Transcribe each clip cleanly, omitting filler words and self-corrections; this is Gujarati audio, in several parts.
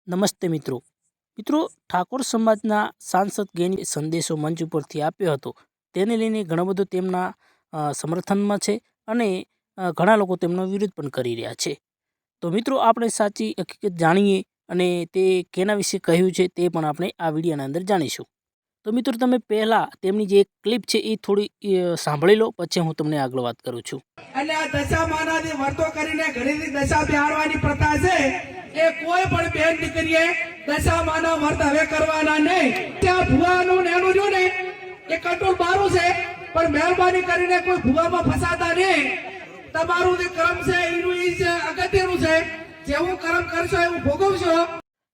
નમસ્તે મિત્રો મિત્રો ઠાકોર સમાજના સાંસદ ગેની સંદેશો મંચ ઉપરથી આપ્યો હતો તેને લઈને ઘણો બધો તેમના સમર્થનમાં છે અને ઘણા લોકો તેમનો વિરોધ પણ કરી રહ્યા છે। તો મિત્રો આપણે સાચી હકીકત જાણીએ અને તે કેના વિશે કહ્યું છે તે પણ આપણે આ વિડીયોના અંદર જાણીશું। તો મિત્રો તમે પહેલા તેમની જે ક્લિપ છે એ થોડી સાંભળી લો, પછી હું તમને આગળ વાત કરું છું। અને આ દશા માનાથી વર્તો કરીને ઘરેની દશા બિહારવાની પ્રથા છે એ કોઈ પણ બેન દીકરીએ દશા માના વર્ત હવે કરવાના નહીં। ત્યાં ભુવાનું ને એનું જો ને એ કંટ્રોલ બારું છે, પણ મહેરબાની કરીને કોઈ ભુવામાં ફસાતા નહીં। તમારું જે કર્મ છે એનું એ છે અગત્યનું છે, જેવું કર્મ કરશો એવું ભોગવશો।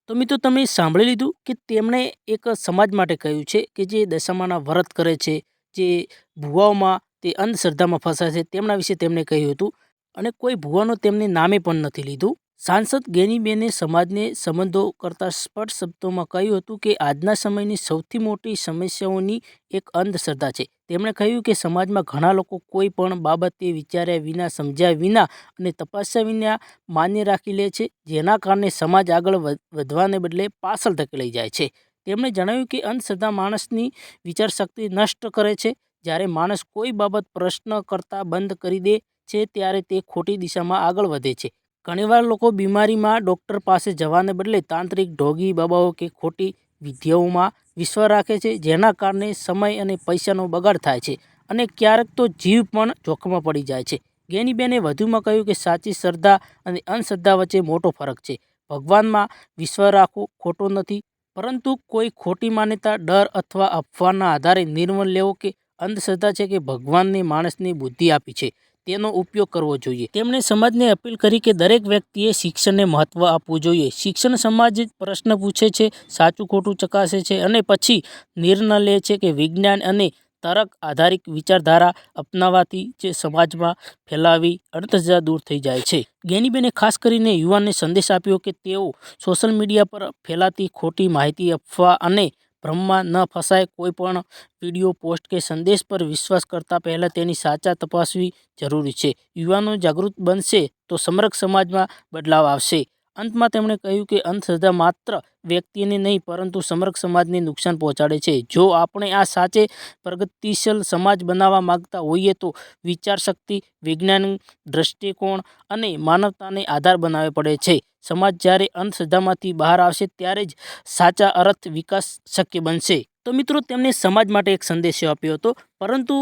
તો મિત્રો તમે સાંભળી લીધું કે તેમણે એક સમાજ માટે કહ્યું છે કે જે દશામાના વ્રત કરે છે, જે ભુવાઓમાં તે અંધશ્રદ્ધામાં ફસાય છે તેમના વિશે તેમણે કહ્યું હતું અને કોઈ ભુવાનો તેમને નામે પણ નથી લીધું। સાંસદ ગેનીબેને સમાજને સંબોધો કરતા સ્પષ્ટ શબ્દોમાં કહ્યું હતું કે આજના સમયની સૌથી મોટી સમસ્યાઓની એક અંધશ્રદ્ધા છે। તેમણે કહ્યું કે સમાજમાં ઘણા લોકો કોઈ પણ બાબતે વિચાર્યા વિના, સમજ્યા વિના અને તપાસ્યા વિના માન્ય રાખી લે છે, જેના કારણે સમાજ આગળ વધવાને બદલે પાછળ ધકેલાઈ જાય છે। તેમણે જણાવ્યું કે અંધશ્રદ્ધા માણસની વિચારશક્તિ નષ્ટ કરે છે। જ્યારે માણસ કોઈ બાબત પ્રશ્ન કરતા બંધ કરી દે છે ત્યારે તે ખોટી દિશામાં આગળ વધે છે। ઘણીવાર લોકો બીમારીમાં ડૉક્ટર પાસે જવાને બદલે તાંત્રિક, ઢોંગી બાબાઓ કે ખોટી વિધિઓમાં વિશ્વાસ રાખે છે, જેના કારણે સમય અને પૈસાનો બગાડ થાય છે અને ક્યારેક તો જીવ પણ જોખમમાં પડી જાય છે। ગેનીબેને વધુમાં કહ્યું કે સાચી શ્રદ્ધા અને અંધશ્રદ્ધા વચ્ચે મોટો ફરક છે। ભગવાનમાં વિશ્વાસ રાખવો ખોટો નથી, પરંતુ કોઈ ખોટી માન્યતા, ડર અથવા અફવાના આધારે નિર્ણય લેવો કે અંધશ્રદ્ધા છે કે ભગવાનને માણસની બુદ્ધિ આપી છે તેનો ઉપયોગ કરવો જોઈએ। તેમણે સમાજને અપીલ કરી કે દરેક વ્યક્તિએ શિક્ષણને મહત્વ આપવું જોઈએ। શિક્ષણ સમાજ પ્રશ્ન પૂછે છે, સાચું ખોટું ચકાસે છે અને પછી નિર્ણય લે છે કે વિજ્ઞાન અને તર્ક આધારિત વિચારધારા અપનાવવાથી જે સમાજમાં ફેલાવી અંધશ્રદ્ધા દૂર થઈ જાય છે। ગેનીબેને ખાસ કરીને યુવાનને સંદેશ આપ્યો કે તેઓ સોશિયલ મીડિયા પર ફેલાતી ખોટી માહિતી, અફવા અને ભ્રમમાં ન ફસાય। કોઈ પણ વિડીયો, પોસ્ટ કે સંદેશ પર વિશ્વાસ કરતા પહેલા તેની સાચા તપાસવી જરૂરી છે। યુવાનો જાગૃત બનશે તો સમગ્ર સમાજમાં બદલાવ આવશે। અંતમાં તેમણે કહ્યું કે અંધશ્રદ્ધા માત્ર વ્યક્તિને નહીં પરંતુ સમગ્ર સમાજને નુકસાન પહોંચાડે છે। જો આપણે આ સાચે પ્રગતિશીલ સમાજ બનાવવા માંગતા હોઈએ તો વિચારશક્તિ, વૈજ્ઞાનિક દ્રષ્ટિકોણ અને માનવતાને આધાર બનાવવો પડે છે। સમાજ જ્યારે અંધશ્રદ્ધામાંથી બહાર આવશે ત્યારે જ સાચા અર્થ વિકાસ શક્ય બનશે। તો મિત્રો તેમને સમાજ માટે એક સંદેશો આપ્યો હતો, પરંતુ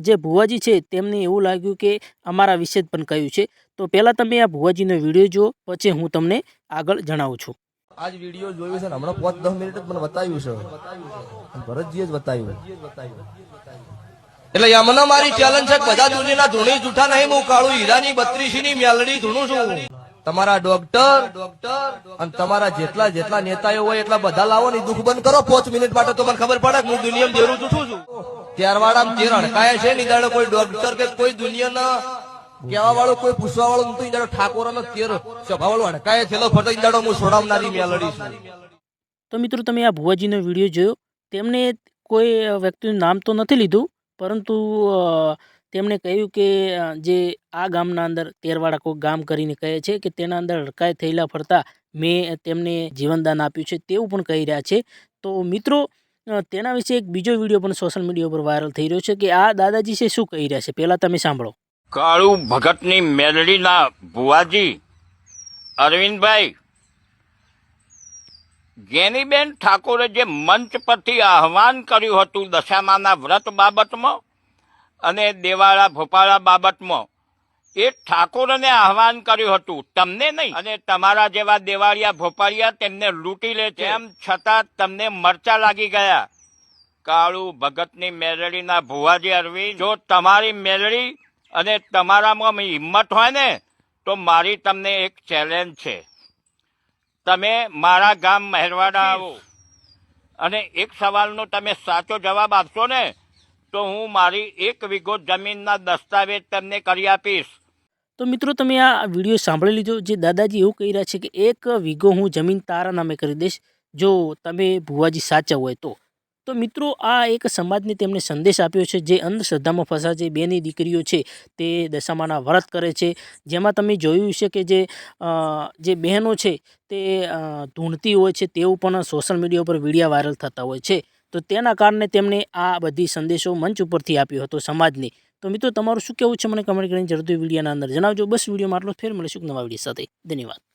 જે ભુવાજી છે તેમને એવું લાગ્યું કે અમારા વિશે જ પણ કહ્યું છે। તો પહેલાં તમે આ ભુવાજીનો વિડીયો જુઓ, પછી હું તમને આગળ જણાવું છું। આજ વિડીયો જોયું છે ને, હમણાં 5-10 મિનિટ જ મને બતાવ્યું છે, ભરતજીએ જ બતાવ્યું। એટલે યમના મારી ચેલેન્જ છે, બધા દુનિયાના ધૂણી જૂઠા નહીં, હું કાળું હીરાની 32 ની મેલડી ધૂણું છું। તમારા ડોક્ટર અને તમારા જેટલા જેટલા નેતાઓ હોય એટલા બધા લાવો ને, દુઃખ બંધ કરો 5 મિનિટ માટે, તો મને ખબર પડે કે હું દુનિયામાં દેરું જૂઠું છું। ત્યારવાળામાં તેર હડકાયા છે ની દાડો કોઈ ડોક્ટર કે કોઈ દુનિયાના કેવા વાળો, કોઈ પૂછવા વાળો નતું। ઈદાડો ઠાકોરનો તેર સભા વાળો હડકાય થયેલો ફરતો, ઈદાડો હું છોડાવનારી મેલડી છું। તો મિત્રો તમે આ ભુવાજીનો વિડીયો જોયો, તેમણે કોઈ વ્યક્તિનું નામ તો નથી લીધું, પરંતુ તેમણે કહ્યું કે જે આ ગામના અંદર તેરવાડા કોઈ ગામ કરીને કહે છે કે તેના અંદર હડકાય થયેલા ફરતા મેં તેમને જીવનદાન આપ્યું છે તેવું પણ કહી રહ્યા છે। તો મિત્રો તેના વિશે એક બીજો વિડીયો પણ સોશિયલ મીડિયા પર વાયરલ થઈ રહ્યો છે કે આ દાદાજી છે શું કહી રહ્યા છે, પહેલાં તમે સાંભળો। કાળુ ભગતની મેલડીના ભુવાજી અરવિંદભાઈ, ગેનીબેન ઠાકોરે જે મંચ પરથી આહવાન કર્યું હતું દશામાના વ્રત બાબતમાં અને દેવાળા ભોપાળા બાબતમાં, એ ઠાકોરને આહવાન કર્યું હતું, તમને નહીં। અને તમારા જેવા દેવાળિયા ભોપાળિયા તેમને લૂંટી લે છે, તેમ છતાં તમને મરચા લાગી ગયા। કાળુ ભગતની મેલડીના ભુવાજી અરવિંદ, જો તમારી મેલડી અને તમારામાં હિંમત હોય ને તો મારી તમને એક ચેલેન્જ છે, તમે મારા ગામ મહેરવાડા આવો અને એક સવાલનો તમે સાચો જવાબ આપશો ને તો હું મારી 1 વીઘો જમીનના દસ્તાવેજ તમને કરી આપીશ। તો મિત્રો તમે આ વિડીયો સાંભળી લીધો। જે દાદાજી એવું કહી રહ્યા છે કે 1 વીઘો હું જમીન તારા નામે કરી દઈશ જો તમે ભુવાજી સાચા હોય તો। તો મિત્રો આ એક સમાજને તેમને સંદેશ આપ્યો છે જે અંધશ્રદ્ધામાં ફસાય છે, બેની દીકરીઓ છે તે દશામાના વ્રત કરે છે, જેમાં તમે જોયું છે કે જે બહેનો છે તે ધૂણતી હોય છે તેવું પણ સોશિયલ મીડિયા ઉપર વિડીયો વાયરલ થતા હોય છે. તો તેના કારણે તેમણે આ બધી સંદેશો મંચ ઉપરથી આપ્યો હતો સમાજને. તો મિત્રો તમારું શું કહેવું છે મને કમેન્ટ કરીને જરૂરથી વિડીયોના અંદર જણાવજો. બસ વિડીયોમાં આટલો, ફેર મળીશું નવા વિડીયો સાથે. ધન્યવાદ.